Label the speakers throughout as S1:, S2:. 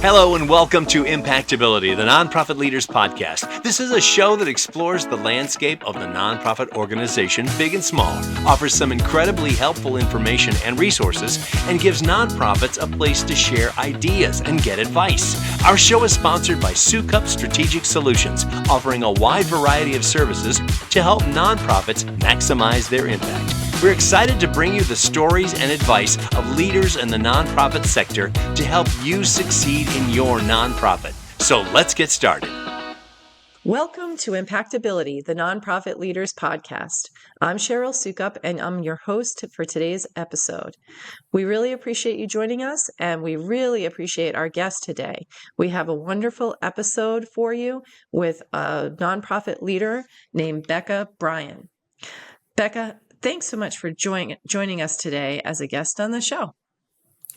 S1: Hello and welcome to IMPACTability, the Nonprofit Leaders Podcast. This is a show that explores the landscape of the nonprofit organization, big and small, offers some incredibly helpful information and resources, and gives nonprofits a place to share ideas and get advice. Our show is sponsored by Sukup Strategic Solutions, offering a wide variety of services to help nonprofits maximize their impact. We're excited to bring you the stories and advice of leaders in the nonprofit sector to help you succeed in your nonprofit. So let's get started.
S2: Welcome to IMPACTability, the Nonprofit Leaders Podcast. I'm Cheryl Sukup, and I'm your host for today's episode. We really appreciate you joining us, and we really appreciate our guest today. We have a wonderful episode for you with a nonprofit leader named Becca Bryan. Becca, thanks so much for joining us today as a guest on the show.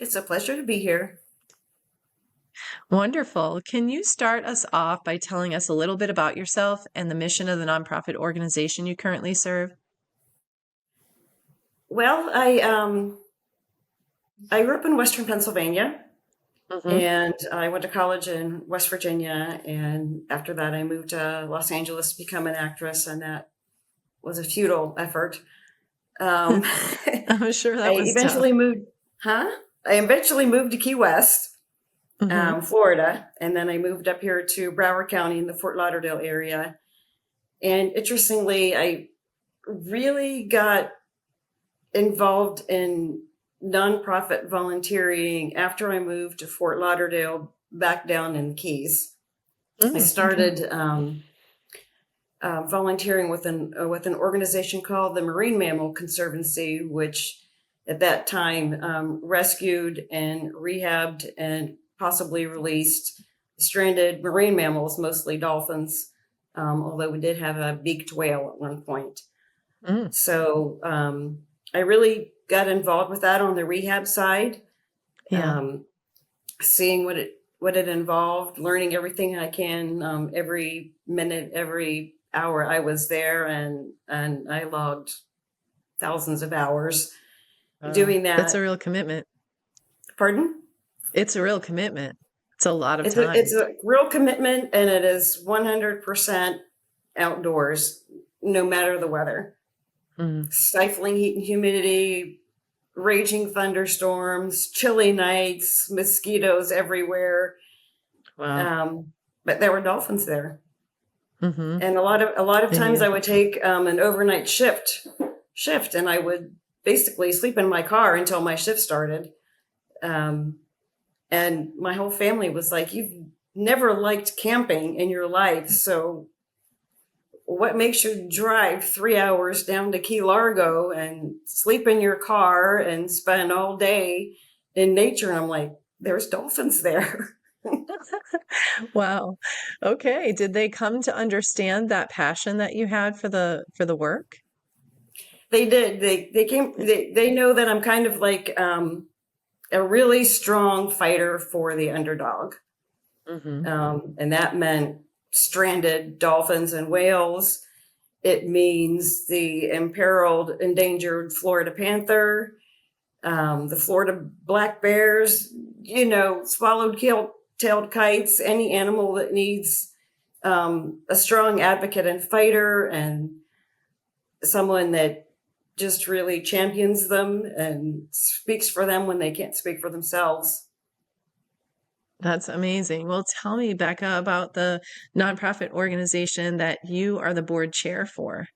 S3: It's a pleasure to be here.
S2: Wonderful. Can you start us off by telling us a little bit about yourself and the mission of the nonprofit organization you currently serve?
S3: Well, I grew up in Western Pennsylvania, and I went to college in West Virginia, and after that I moved to Los Angeles to become an actress, and that was a futile effort.
S2: I'm sure that was tough.
S3: I eventually moved to Key West, Florida, and then I moved up here to Broward County in the Fort Lauderdale area. And interestingly, I really got involved in nonprofit volunteering after I moved to Fort Lauderdale back down in the Keys. I started volunteering with an organization called the Marine Mammal Conservancy, which at that time rescued and rehabbed and possibly released stranded marine mammals, mostly dolphins, although we did have a beaked whale at one point. So I really got involved with that on the rehab side, seeing what it involved, learning everything I can, every minute, every hour I was there, and I logged thousands of hours doing that.
S2: It's a real commitment.
S3: Pardon?
S2: It's a real commitment. It's a lot of time.
S3: It's a real commitment, and it is 100% outdoors, no matter the weather. Stifling heat and humidity, raging thunderstorms, chilly nights, mosquitoes everywhere.
S2: Wow.
S3: But there were dolphins there. And a lot of times I would take an overnight shift, and I would basically sleep in my car until my shift started. And my whole family was like, "You've never liked camping in your life, so what makes you drive 3 hours down to Key Largo and sleep in your car and spend all day in nature?" And I'm like, "There's dolphins there."
S2: Wow. Okay. Did they come to understand that passion that you had for the work?
S3: They did. They know that I'm kind of like a really strong fighter for the underdog. And that meant stranded dolphins and whales. It means the imperiled, endangered Florida Panther, the Florida black bears, swallowed-tailed kites, any animal that needs a strong advocate and fighter, and someone that just really champions them and speaks for them when they can't speak for themselves.
S2: That's amazing. Well, tell me, Becca, about the nonprofit organization that you are the board chair for.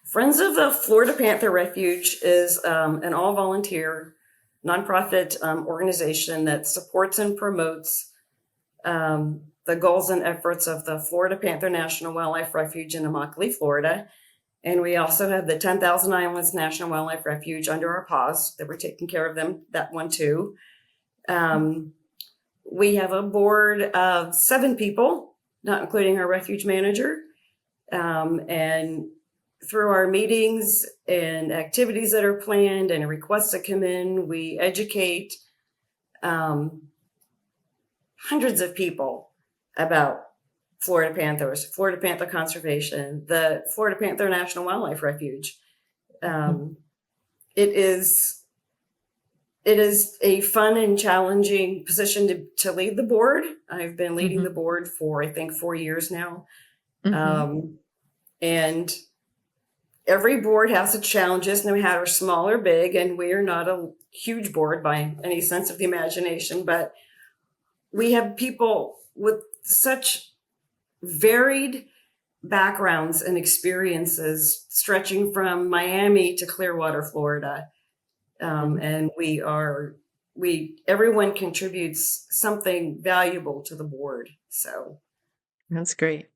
S3: Friends of the Florida Panther Refuge is an all-volunteer nonprofit organization that supports and promotes the goals and efforts of the Florida Panther National Wildlife Refuge in Immokalee, Florida. And we also have the 10,000 Islands National Wildlife Refuge under our paws that we're taking care of them, that one too. We have a board of 7 people, not including our refuge manager. And through our meetings and activities that are planned and requests that come in, we educate hundreds of people about Florida Panthers, Florida Panther Conservation, the Florida Panther National Wildlife Refuge. It is it is a fun and challenging position to lead the board. I've been leading the board for, I think, 4 years now. And every board has its challenges, no matter small or big, and we are not a huge board by any sense of the imagination, but we have people with such varied backgrounds and experiences stretching from Miami to Clearwater, Florida. And everyone contributes something valuable to the board. So
S2: That's great.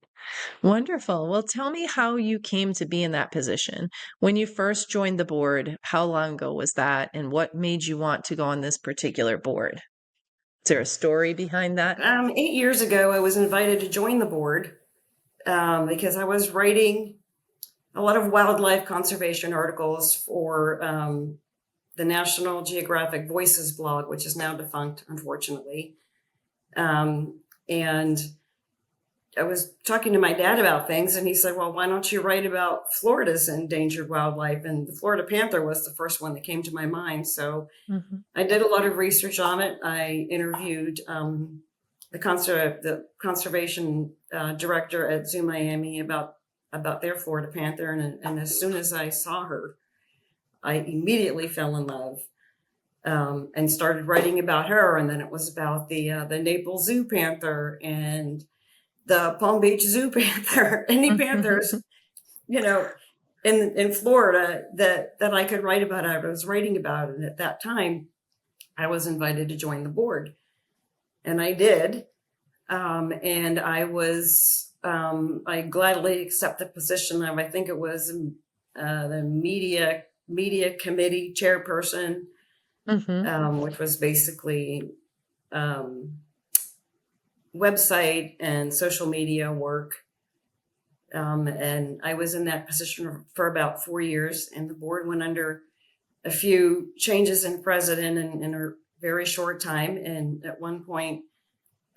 S2: Wonderful. Well, tell me how you came to be in that position. When you first joined the board, how long ago was that? And what made you want to go on this particular board? Is there a story behind that?
S3: 8 years ago, I was invited to join the board because I was writing a lot of wildlife conservation articles for the National Geographic Voices blog, which is now defunct, unfortunately. And I was talking to my dad about things, and he said, well, why don't you write about Florida's endangered wildlife? And the Florida panther was the first one that came to my mind. So I did a lot of research on it. I interviewed the conservation director at Zoo Miami about their Florida panther. And as soon as I saw her, I immediately fell in love and started writing about her. And then it was about the Naples Zoo panther and the Palm Beach Zoo panther, any panthers, in Florida that I could write about. I was writing about it. And at that time, I was invited to join the board, and I did. And I gladly accepted the position of, I think it was the media committee chairperson, which was basically website and social media work. And I was in that position for about 4 years, and the board went under a few changes in president in a very short time. And at one point,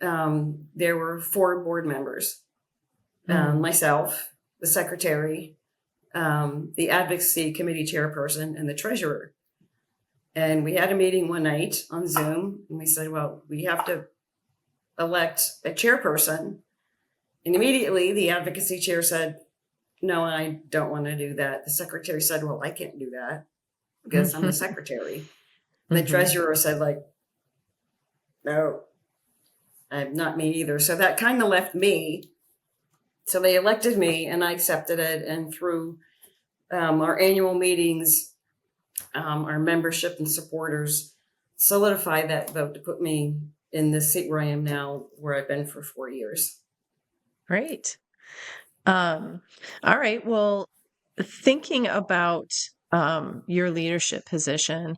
S3: there were 4 board members, myself, the secretary, the advocacy committee chairperson, and the treasurer. And we had a meeting one night on Zoom, and we said, well, we have to elect a chairperson. And immediately the advocacy chair said, no, I don't want to do that. The secretary said, well, I can't do that because I'm the secretary. And the treasurer said, no, I'm not me either. So that kind of left me. So they elected me, and I accepted it. And through our annual meetings, our membership and supporters solidified that vote to put me in the seat where I am now, where I've been for 4 years.
S2: Great. All right. Well, thinking about your leadership position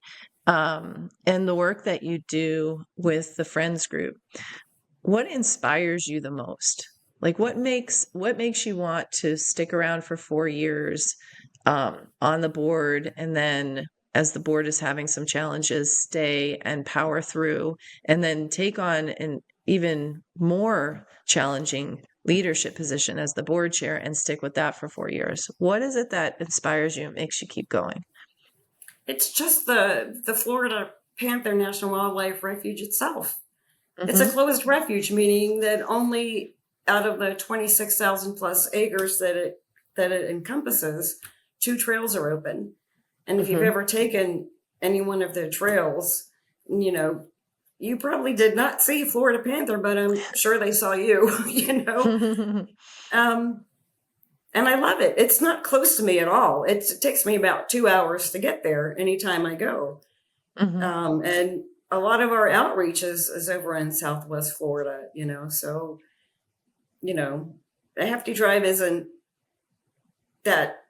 S2: and the work that you do with the Friends group, what inspires you the most? Like, what makes you want to stick around for 4 years on the board, and then as the board is having some challenges, stay and power through, and then take on an even more challenging leadership position as the board chair and stick with that for 4 years? What is it that inspires you and makes you keep going?
S3: It's just the Florida Panther National Wildlife Refuge itself. It's a closed refuge, meaning that only out of the 26,000 plus acres that it encompasses, 2 trails are open. And if you've ever taken any one of the trails, you probably did not see Florida panther, but I'm sure they saw you, And I love it. It's not close to me at all. It takes me about 2 hours to get there anytime I go. And a lot of our outreach is over in Southwest Florida, so, a hefty drive isn't that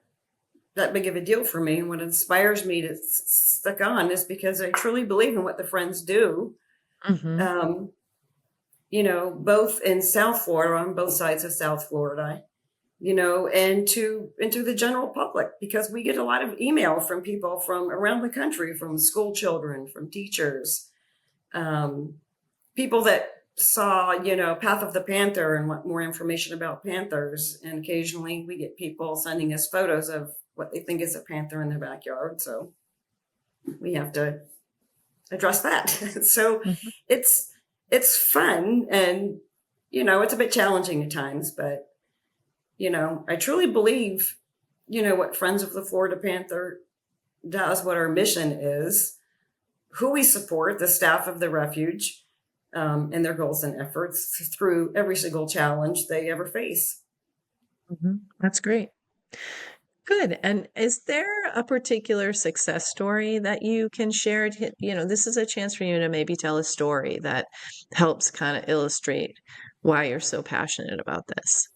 S3: big of a deal for me. And what inspires me to stick on is because I truly believe in what the Friends do. Both in South Florida, on both sides of South Florida, and to the general public, because we get a lot of email from people from around the country, from school children, from teachers, people that saw, Path of the Panther and want more information about panthers. And occasionally we get people sending us photos of what they think is a panther in their backyard. So we have to address that. So
S2: Mhm.
S3: it's fun, and it's a bit challenging at times, but I truly believe what Friends of the Florida Panther does, what our mission is, who we support, the staff of the refuge, and their goals and efforts through every single challenge they ever face.
S2: That's great. Good. And is there a particular success story that you can share? This is a chance for you to maybe tell a story that helps kind of illustrate why you're so passionate about this.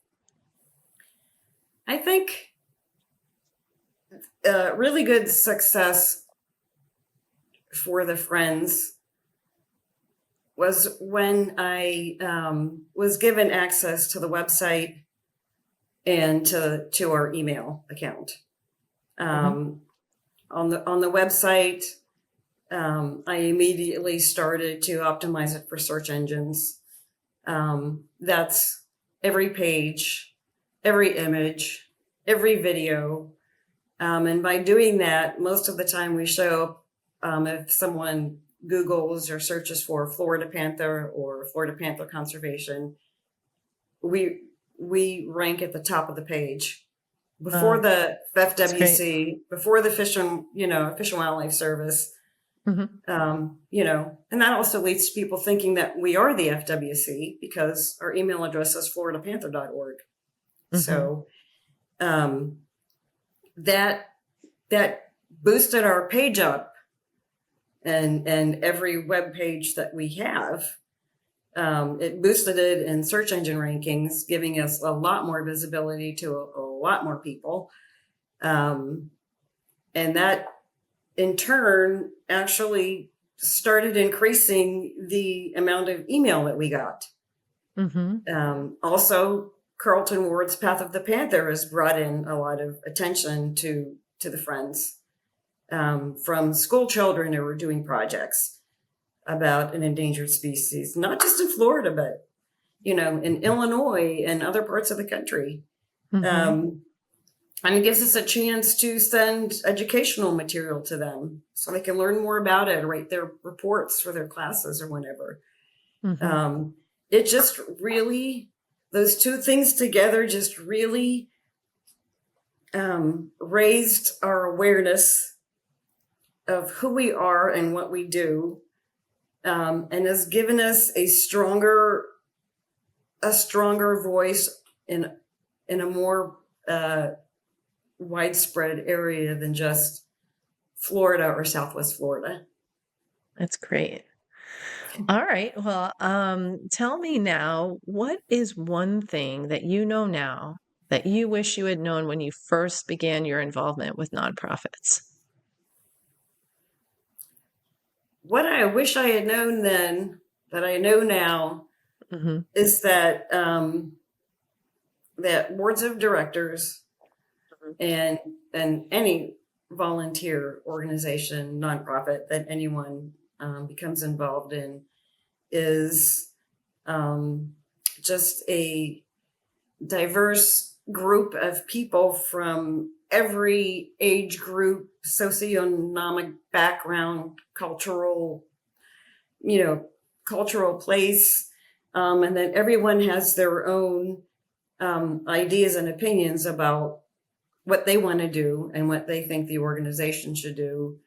S3: I think really good success for the Friends was when I was given access to the website and to our email account. On the website, I immediately started to optimize it for search engines. That's every page, every image, every video. And by doing that, most of the time we show if someone Googles or searches for Florida Panther or Florida Panther Conservation, we rank at the top of the page before the FWC, before the Fish and Wildlife Service. And that also leads to people thinking that we are the FWC because our email address is floridapanther.org. So that boosted our page up, and every web page that we have, it boosted it in search engine rankings, giving us a lot more visibility to a lot more people. And that in turn actually started increasing the amount of email that we got. Also, Carlton Ward's Path of the Panther has brought in a lot of attention to the Friends, from school children who were doing projects about an endangered species, not just in Florida, but in Illinois and other parts of the country. And it gives us a chance to send educational material to them so they can learn more about it, write their reports for their classes or whatever. It just really, those two things together just really raised our awareness of who we are and what we do, and has given us a stronger voice in a more widespread area than just Florida or Southwest Florida.
S2: That's great. All right. Well, tell me now, what is one thing that you know now that you wish you had known when you first began your involvement with nonprofits?
S3: What I wish I had known then that I know now is that that boards of directors and any volunteer organization, nonprofit that anyone becomes involved in is just a diverse group of people from every age group, socioeconomic background, cultural place, and that everyone has their own ideas and opinions about what they want to do and what they think the organization should do.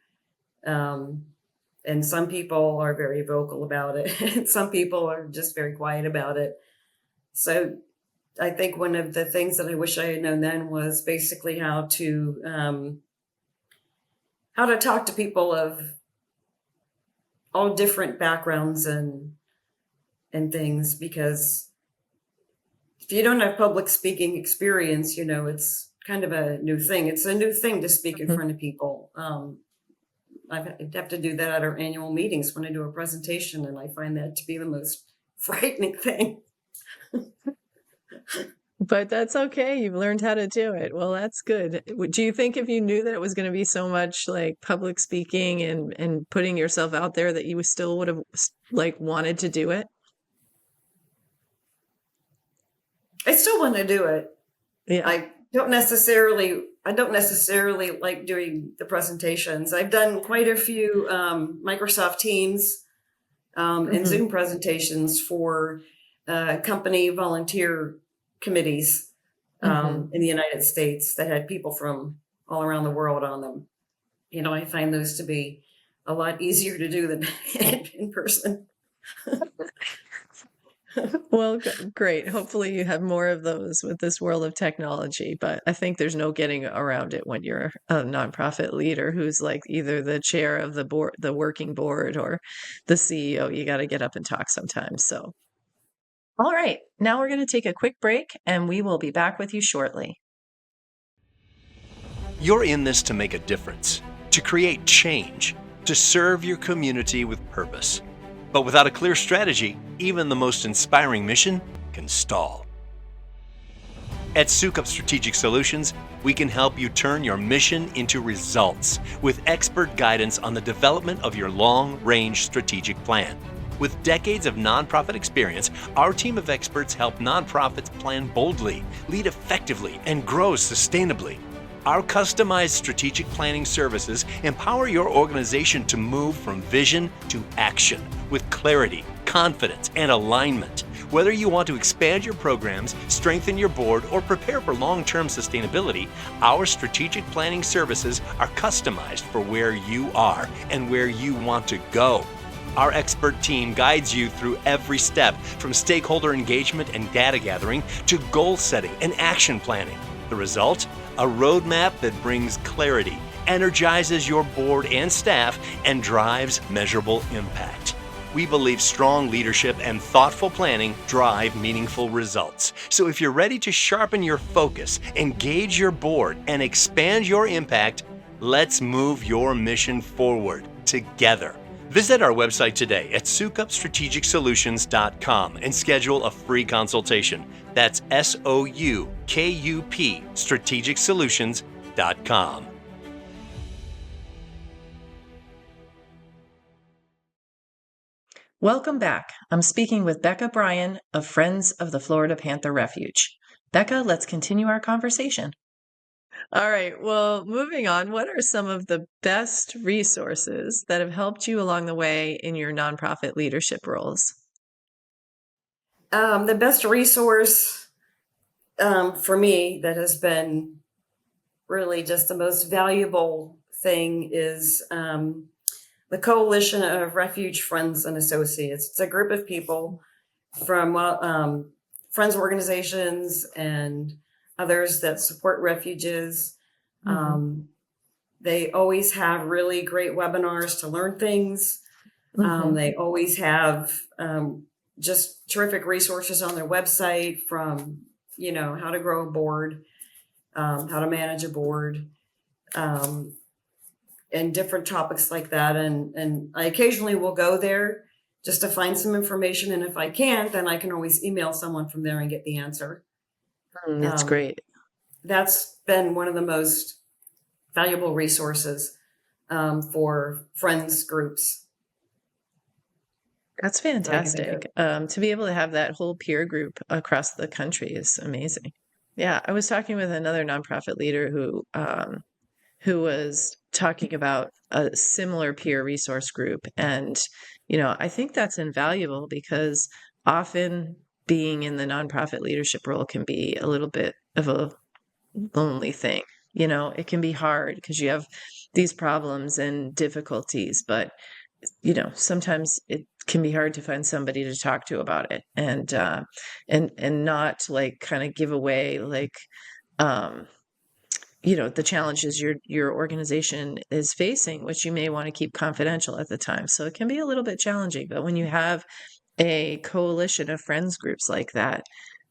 S3: And some people are very vocal about it, and some people are just very quiet about it. So I think one of the things that I wish I had known then was basically how to talk to people of all different backgrounds and things, because if you don't have public speaking experience, it's kind of a new thing. It's a new thing to speak in front of people. I have to do that at our annual meetings when I do a presentation, and I find that to be the most frightening thing.
S2: But that's okay. You've learned how to do it. Well, that's good. Do you think if you knew that it was going to be so much like public speaking and putting yourself out there that you still would have wanted to do it?
S3: I still want to do it.
S2: Yeah.
S3: I don't necessarily I don't necessarily like doing the presentations. I've done quite a few Microsoft Teams and Zoom presentations for company volunteer committees in the United States that had people from all around the world on them. I find those to be a lot easier to do than in person.
S2: Well, great. Hopefully you have more of those with this world of technology, but I think there's no getting around it when you're a nonprofit leader who's like either the chair of the board, the working board, or the CEO. You got to get up and talk sometimes. So, all right, now we're going to take a quick break and we will be back with you shortly.
S1: You're in this to make a difference, to create change, to serve your community with purpose. But without a clear strategy, even the most inspiring mission can stall. At Sukup Strategic Solutions, we can help you turn your mission into results with expert guidance on the development of your long-range strategic plan. With decades of nonprofit experience, our team of experts help nonprofits plan boldly, lead effectively, and grow sustainably. Our customized strategic planning services empower your organization to move from vision to action with clarity, confidence, and alignment. Whether you want to expand your programs, strengthen your board, or prepare for long-term sustainability, our strategic planning services are customized for where you are and where you want to go. Our expert team guides you through every step, from stakeholder engagement and data gathering to goal setting and action planning. The result? A roadmap that brings clarity, energizes your board and staff, and drives measurable impact. We believe strong leadership and thoughtful planning drive meaningful results. So if you're ready to sharpen your focus, engage your board, and expand your impact, let's move your mission forward together. Visit our website today at sukupstrategicsolutions.com and schedule a free consultation. That's SOUKUP strategicsolutions.com.
S2: Welcome back. I'm speaking with Becca Bryan of Friends of the Florida Panther Refuge. Becca, let's continue our conversation. All right. Well, moving on, what are some of the best resources that have helped you along the way in your nonprofit leadership roles?
S3: The best resource for me that has been really just the most valuable thing is the Coalition of Refuge Friends and Associates. It's a group of people from friends organizations and others that support refuges. They always have really great webinars to learn things. They always have just terrific resources on their website, from how to grow a board, how to manage a board, and different topics like that. And I occasionally will go there just to find some information. And if I can't, then I can always email someone from there and get the answer.
S2: That's great.
S3: That's been one of the most valuable resources for friends groups.
S2: That's fantastic. To be able to have that whole peer group across the country is amazing. Yeah, I was talking with another nonprofit leader who was talking about a similar peer resource group, and I think that's invaluable because often being in the nonprofit leadership role can be a little bit of a lonely thing. It can be hard because you have these problems and difficulties, but sometimes it can be hard to find somebody to talk to about it, and not like kind of give away like the challenges your organization is facing, which you may want to keep confidential at the time. So it can be a little bit challenging, but when you have a coalition of friends groups like that,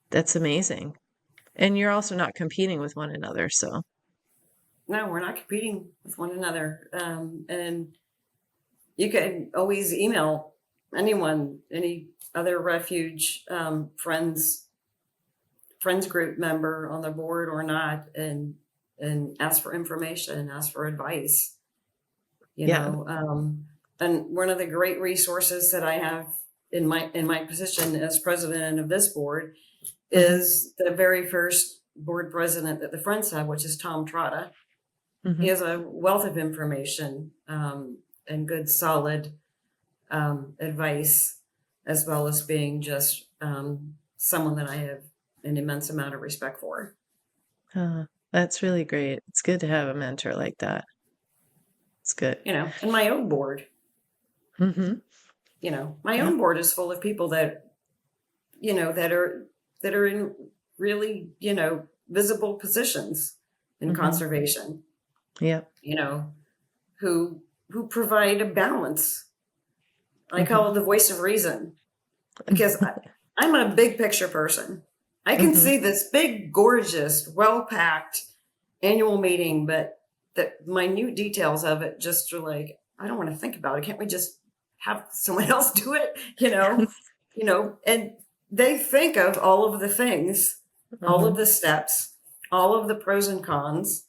S2: that's amazing. And you're also not competing with one another. So
S3: no, we're not competing with one another. And you can always email anyone, any other refuge friends group member on the board or not, and ask for information, ask for advice. And one of the great resources that I have in my position as president of this board is the very first board president that the Friends have, which is Tom Trotta.
S2: Mm-hmm.
S3: He has a wealth of information and good, solid advice, as well as being just someone that I have an immense amount of respect for.
S2: That's really great. It's good to have a mentor like that. It's good.
S3: And my own board.
S2: Mm-hmm.
S3: My own board is full of people that, that are in really, visible positions in conservation.
S2: Yeah.
S3: Who provide a balance. I call it the voice of reason, because I'm a big picture person. I can see this big, gorgeous, well-packed annual meeting, but the minute details of it just are like, I don't want to think about it. Can't we just have someone else do it? And they think of all of the things, all of the steps, all of the pros and cons.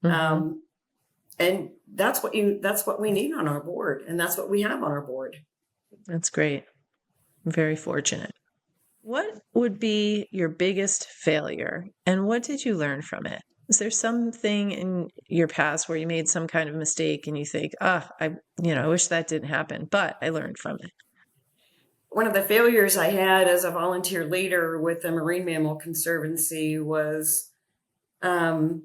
S3: And that's what we need on our board. And that's what we have on our board.
S2: That's great. Very fortunate. What would be your biggest failure and what did you learn from it? Is there something in your past where you made some kind of mistake and you think, I wish that didn't happen, but I learned from it?
S3: One of the failures I had as a volunteer leader with the Marine Mammal Conservancy was how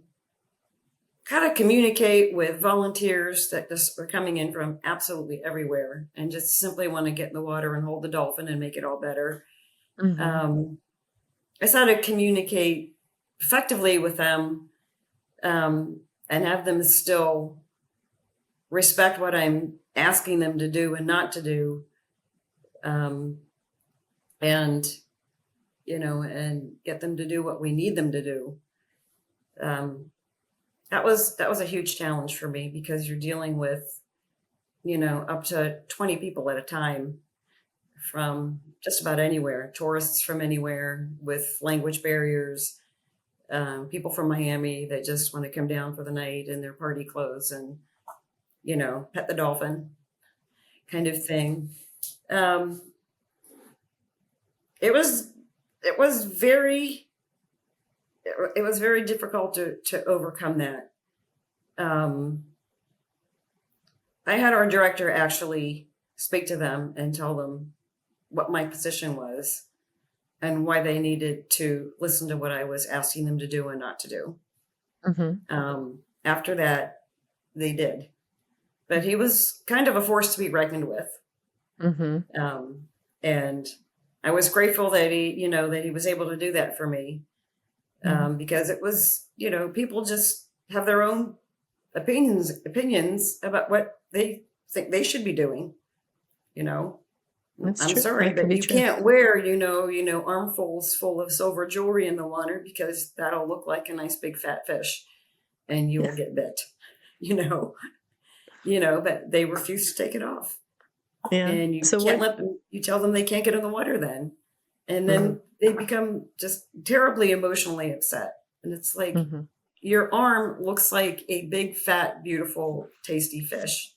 S3: to communicate with volunteers that just were coming in from absolutely everywhere and just simply want to get in the water and hold the dolphin and make it all better. I started to communicate effectively with them and have them still respect what I'm asking them to do and not to do. And get them to do what we need them to do. That was a huge challenge for me, because you're dealing with, up to 20 people at a time from just about anywhere, tourists from anywhere with language barriers, people from Miami that just want to come down for the night in their party clothes and, pet the dolphin kind of thing. It was very difficult to overcome that. I had our director actually speak to them and tell them what my position was and why they needed to listen to what I was asking them to do and not to do. After that, they did. But he was kind of a force to be reckoned with. And I was grateful that he was able to do that for me. Because it was, people just have their own opinions about what they think they should be doing.
S2: That's
S3: I'm
S2: true.
S3: sorry,
S2: That can
S3: but
S2: be
S3: you
S2: true.
S3: can't wear, armfuls full of silver jewelry in the water, because that'll look like a nice big fat fish and you will get bit, but they refuse to take it off.
S2: Yeah.
S3: And you
S2: So
S3: can't you tell them they can't get in the water then. And then they become just terribly emotionally upset. And it's like, your arm looks like a big, fat, beautiful, tasty fish.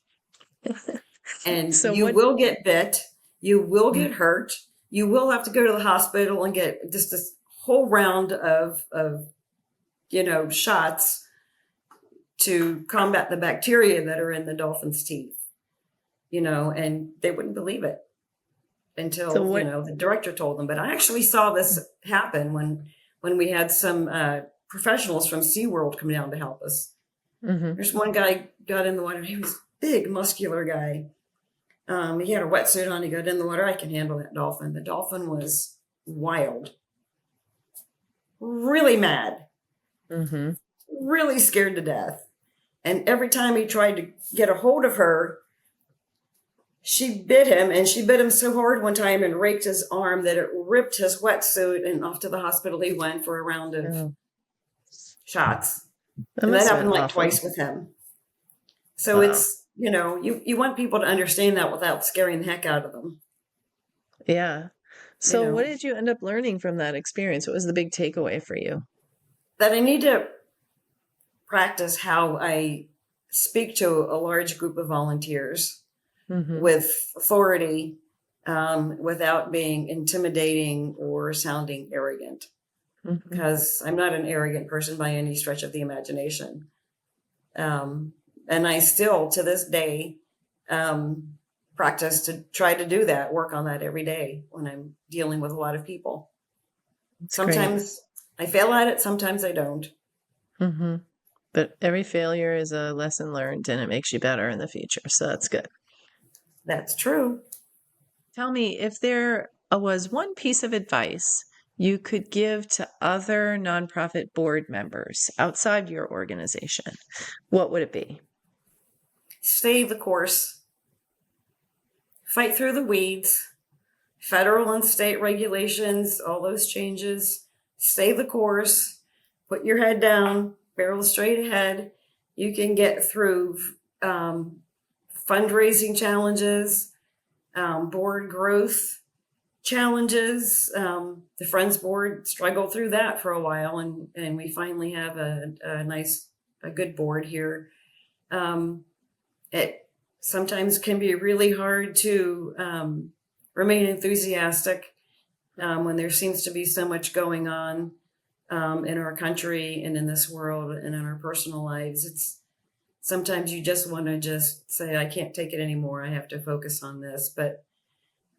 S3: And you will get bit. You will get hurt. You will have to go to the hospital and get just this whole round of shots to combat the bacteria that are in the dolphin's teeth. And they wouldn't believe it until, the director told them. But I actually saw this happen when we had some professionals from SeaWorld come down to help us. There's one guy got in the water. He was a big, muscular guy. He had a wetsuit on. He got in the water. I can handle that dolphin. The dolphin was wild, really mad, really scared to death. And every time he tried to get a hold of her, she bit him, and she bit him so hard one time and raked his arm that it ripped his wetsuit, and off to the hospital he went for a round of shots. And that happened like twice with him. So it's, you want people to understand that without scaring the heck out of them.
S2: Yeah. So what did you end up learning from that experience? What was the big takeaway for you?
S3: That I need to practice how I speak to a large group of volunteers with authority, without being intimidating or sounding arrogant. because I'm not an arrogant person by any stretch of the imagination. And I still, to this day, practice to try to do that, work on that every day when I'm dealing with a lot of people. Sometimes I fail at it, sometimes I don't.
S2: Mm-hmm. But every failure is a lesson learned and it makes you better in the future. So that's good.
S3: That's true.
S2: Tell me, if there was one piece of advice you could give to other nonprofit board members outside your organization, what would it be?
S3: Stay the course. Fight through the weeds. Federal and state regulations, all those changes. Stay the course. Put your head down, barrel straight ahead. You can get through fundraising challenges, board growth challenges. The Friends Board struggled through that for a while, and we finally have a good board here. It sometimes can be really hard to remain enthusiastic when there seems to be so much going on in our country and in this world and in our personal lives. It's sometimes you just want to just say, I can't take it anymore. I have to focus on this. But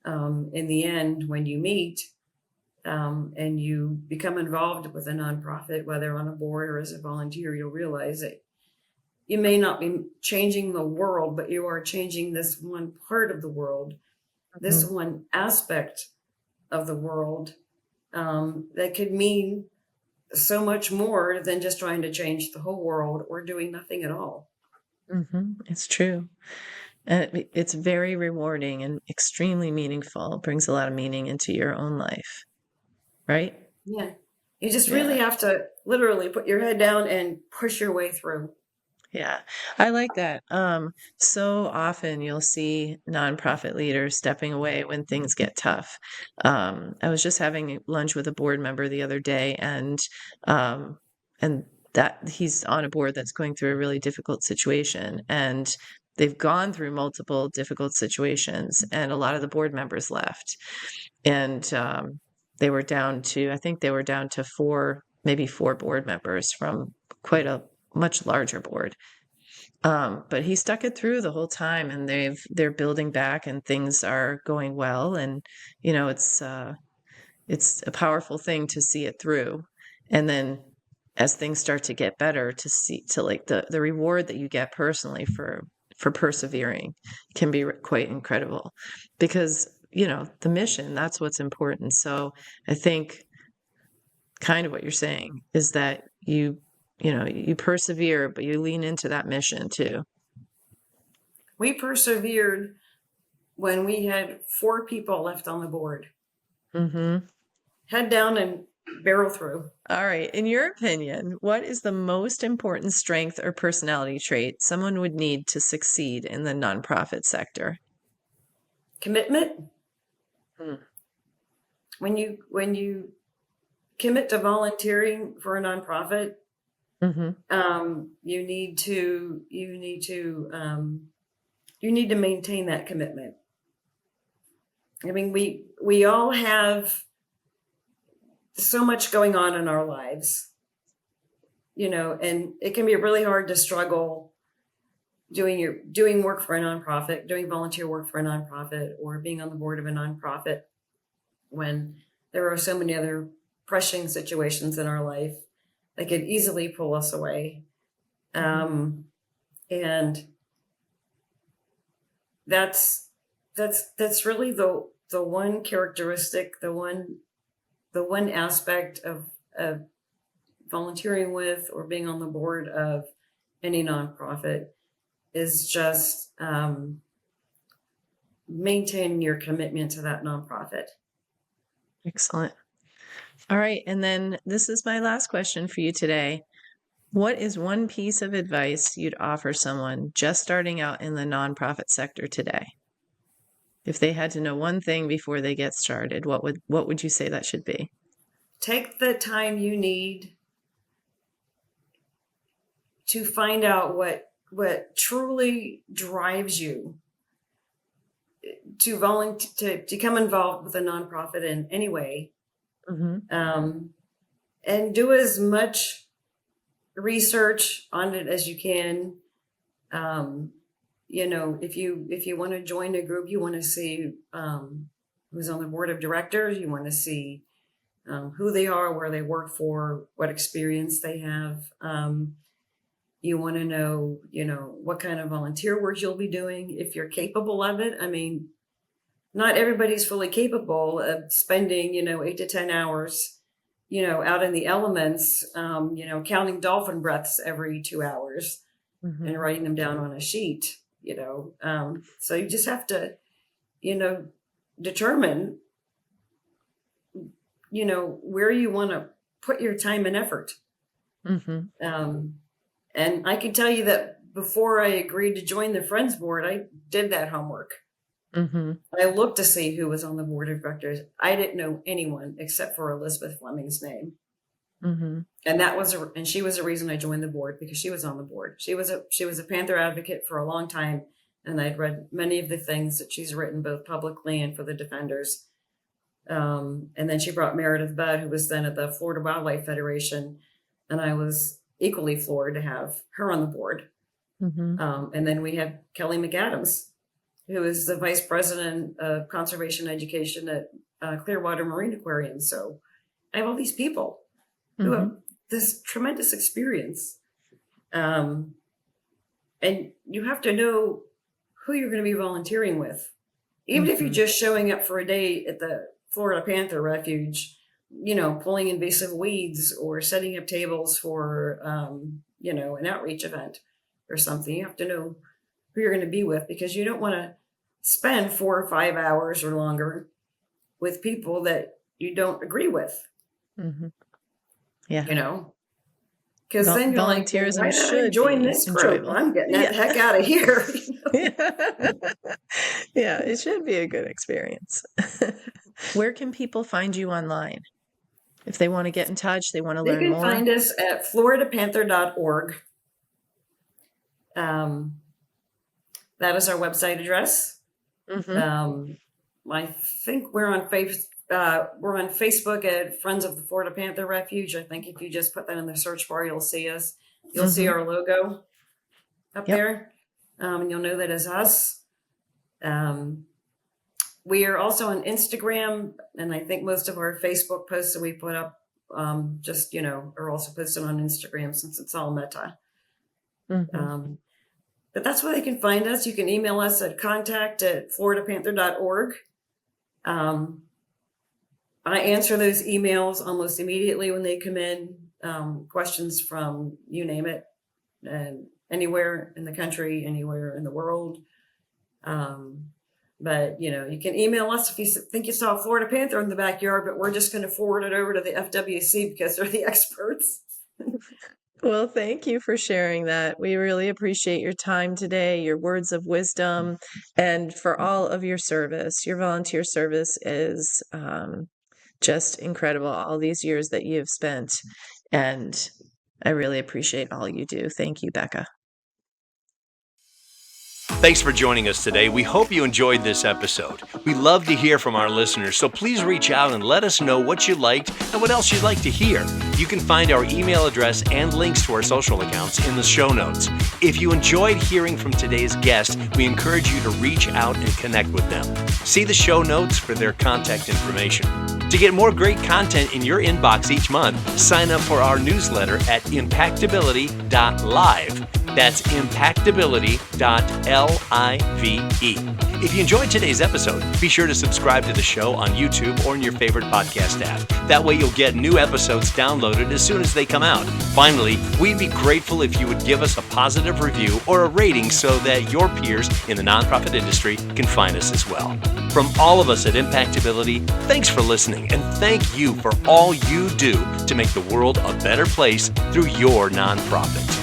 S3: in the end, when you meet and you become involved with a nonprofit, whether on a board or as a volunteer, you'll realize that you may not be changing the world, but you are changing this one part of the world, this one aspect of the world that could mean so much more than just trying to change the whole world or doing nothing at all.
S2: It's true. And it's very rewarding and extremely meaningful. It brings a lot of meaning into your own life, right?
S3: Yeah. You just really have to literally put your head down and push your way through.
S2: Yeah, I like that. So often you'll see nonprofit leaders stepping away when things get tough. I was just having lunch with a board member the other day, and that he's on a board that's going through a really difficult situation, and they've gone through multiple difficult situations, and a lot of the board members left, and they were down to, I think they were down to maybe four board members from quite a much larger board. But he stuck it through the whole time, and they're building back, and things are going well. And it's a powerful thing to see it through. And then as things start to get better, to like the reward that you get personally for persevering can be quite incredible, because the mission, that's what's important. So I think kind of what you're saying is that you persevere, but you lean into that mission too.
S3: We persevered when we had 4 people left on the board. Head down and barrel through.
S2: All right. In your opinion, what is the most important strength or personality trait someone would need to succeed in the nonprofit sector?
S3: Commitment. When you commit to volunteering for a nonprofit, you need to maintain that commitment. I mean, we all have so much going on in our lives, and it can be really hard to struggle doing work for a nonprofit, doing volunteer work for a nonprofit, or being on the board of a nonprofit when there are so many other pressing situations in our life that could easily pull us away. And that's really the one characteristic, the one aspect of volunteering with or being on the board of any nonprofit is just maintaining your commitment to that nonprofit.
S2: Excellent. All right. And then this is my last question for you today. What is one piece of advice you'd offer someone just starting out in the nonprofit sector today? If they had to know one thing before they get started, what would you say that should be?
S3: Take the time you need to find out what truly drives you to volunteer, to become involved with a nonprofit in any way. and do as much research on it as you can. If you want to join a group, you want to see who's on the board of directors. You want to see who they are, where they work for, what experience they have. You want to know, what kind of volunteer work you'll be doing, if you're capable of it. I mean, not everybody's fully capable of spending, 8 to 10 hours, out in the elements, counting dolphin breaths every 2 hours and writing them down on a sheet, So you just have to, determine, where you want to put your time and effort. And I can tell you that before I agreed to join the Friends Board, I did that homework. I looked to see who was on the board of directors. I didn't know anyone except for Elizabeth Fleming's name. And and she was the reason I joined the board, because she was on the board. She was a Panther advocate for a long time. And I'd read many of the things that she's written, both publicly and for the defenders. And then she brought Meredith Budd, who was then at the Florida Wildlife Federation. And I was equally floored to have her on the board. And then we had Kelly McAdams, who is the vice president of conservation education at Clearwater Marine Aquarium. So I have all these people who have this tremendous experience. And you have to know who you're going to be volunteering with. Even if you're just showing up for a day at the Florida Panther Refuge, pulling invasive weeds or setting up tables for, an outreach event or something. You have to know who you're going to be with, because you don't want to spend 4 or 5 hours or longer with people that you don't agree with.
S2: Yeah.
S3: Because then you're
S2: volunteerism
S3: like, well, why did I join this group?
S2: enjoyable.
S3: I'm getting the heck out of here.
S2: Yeah, it should be a good experience. Where can people find you online? If they want to get in touch, they want to learn more.
S3: They can find us at floridapanther.org. That is our website address. I think we're on Facebook at Friends of the Florida Panther Refuge. I think if you just put that in the search bar, you'll see us. You'll see our logo up there, and you'll know that is us. We are also on Instagram, and I think most of our Facebook posts that we put up are also posted on Instagram, since it's all Meta. But that's where they can find us. You can email us at contact@floridapanther.org. I answer those emails almost immediately when they come in. Questions from, you name it, and anywhere in the country, anywhere in the world. But, you can email us if you think you saw a Florida Panther in the backyard, but we're just going to forward it over to the FWC because they're the experts.
S2: Well, thank you for sharing that. We really appreciate your time today, your words of wisdom, and for all of your service. Your volunteer service is just incredible, all these years that you've spent. And I really appreciate all you do. Thank you, Becca.
S1: Thanks for joining us today. We hope you enjoyed this episode. We love to hear from our listeners, so please reach out and let us know what you liked and what else you'd like to hear. You can find our email address and links to our social accounts in the show notes. If you enjoyed hearing from today's guest, we encourage you to reach out and connect with them. See the show notes for their contact information. To get more great content in your inbox each month, sign up for our newsletter at impactability.live. That's impactability.live. If you enjoyed today's episode, be sure to subscribe to the show on YouTube or in your favorite podcast app. That way you'll get new episodes downloaded as soon as they come out. Finally, we'd be grateful if you would give us a positive review or a rating so that your peers in the nonprofit industry can find us as well. From all of us at Impactability, thanks for listening, and thank you for all you do to make the world a better place through your nonprofit.